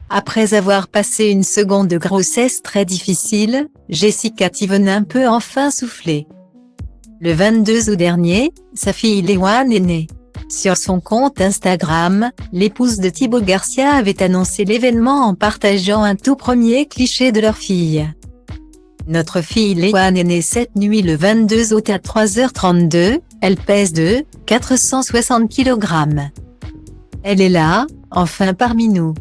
Après avoir passé une seconde grossesse très difficile, Jessica Thivenin peut enfin souffler. Le 22 août dernier, sa fille Léoane est née. Sur son compte Instagram, l'épouse de Thibaut Garcia avait annoncé l'événement en partageant un tout premier cliché de leur fille. Notre fille Léoane est née cette nuit le 22 août à 3h32, elle pèse de 460 kg. Elle est là, enfin parmi nous.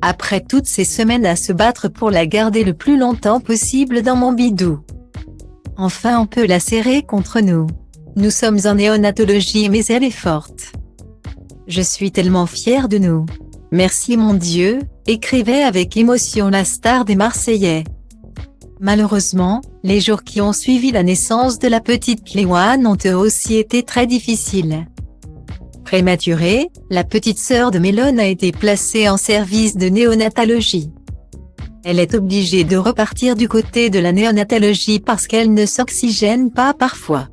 Après toutes ces semaines à se battre pour la garder le plus longtemps possible dans mon bidou. Enfin on peut la serrer contre nous. Nous sommes en néonatologie mais elle est forte. Je suis tellement fière de nous. Merci mon Dieu, écrivait avec émotion la star des Marseillais. Malheureusement, les jours qui ont suivi la naissance de la petite Léoane ont eux aussi été très difficiles. Prématurée, la petite sœur de Mélone a été placée en service de néonatologie. Elle est obligée de repartir du côté de la néonatologie parce qu'elle ne s'oxygène pas parfois.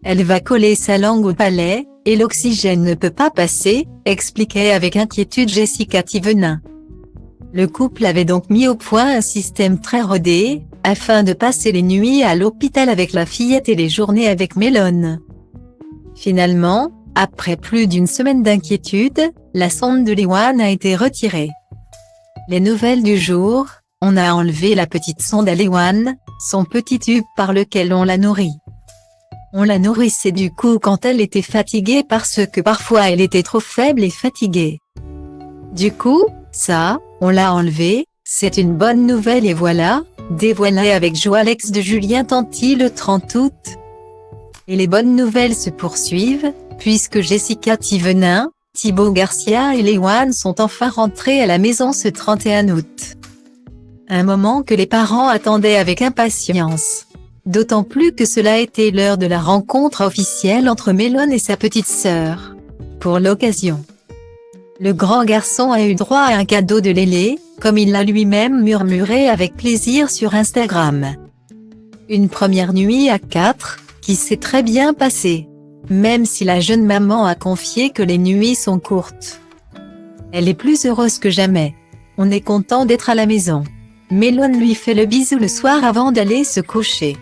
Elle va coller sa langue au palais, et l'oxygène ne peut pas passer, expliquait avec inquiétude Jessica Thivenin. Le couple avait donc mis au point un système très rodé, afin de passer les nuits à l'hôpital avec la fillette et les journées avec Mélone. Finalement, après plus d'une semaine d'inquiétude, la sonde de Léoane a été retirée. Les nouvelles du jour, on a enlevé la petite sonde à Léoane, son petit tube par lequel on la nourrit. On la nourrissait du coup quand elle était fatiguée parce que parfois elle était trop faible et fatiguée. Du coup, ça, on l'a enlevé, c'est une bonne nouvelle et voilà, dévoilé avec joie l'ex de Julien Tanti le 30 août. Et les bonnes nouvelles se poursuivent, puisque Jessica Thivenin, Thibaut Garcia et Léoane sont enfin rentrés à la maison ce 31 août. Un moment que les parents attendaient avec impatience. D'autant plus que cela était l'heure de la rencontre officielle entre Mélone et sa petite sœur. Pour l'occasion, le grand garçon a eu droit à un cadeau de Lélé, comme il l'a lui-même murmuré avec plaisir sur Instagram. Une première nuit à 4, qui s'est très bien passée. Même si la jeune maman a confié que les nuits sont courtes. Elle est plus heureuse que jamais. On est content d'être à la maison. Mélone lui fait le bisou le soir avant d'aller se coucher.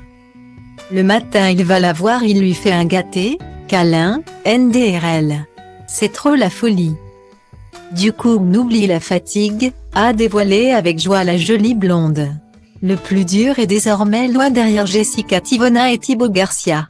Le matin il va la voir, il lui fait un gâté, câlin, NDRL. C'est trop la folie. Du coup on oublie la fatigue, a dévoilé avec joie la jolie blonde. Le plus dur est désormais loin derrière Jessica Thivenin et Thibaut Garcia.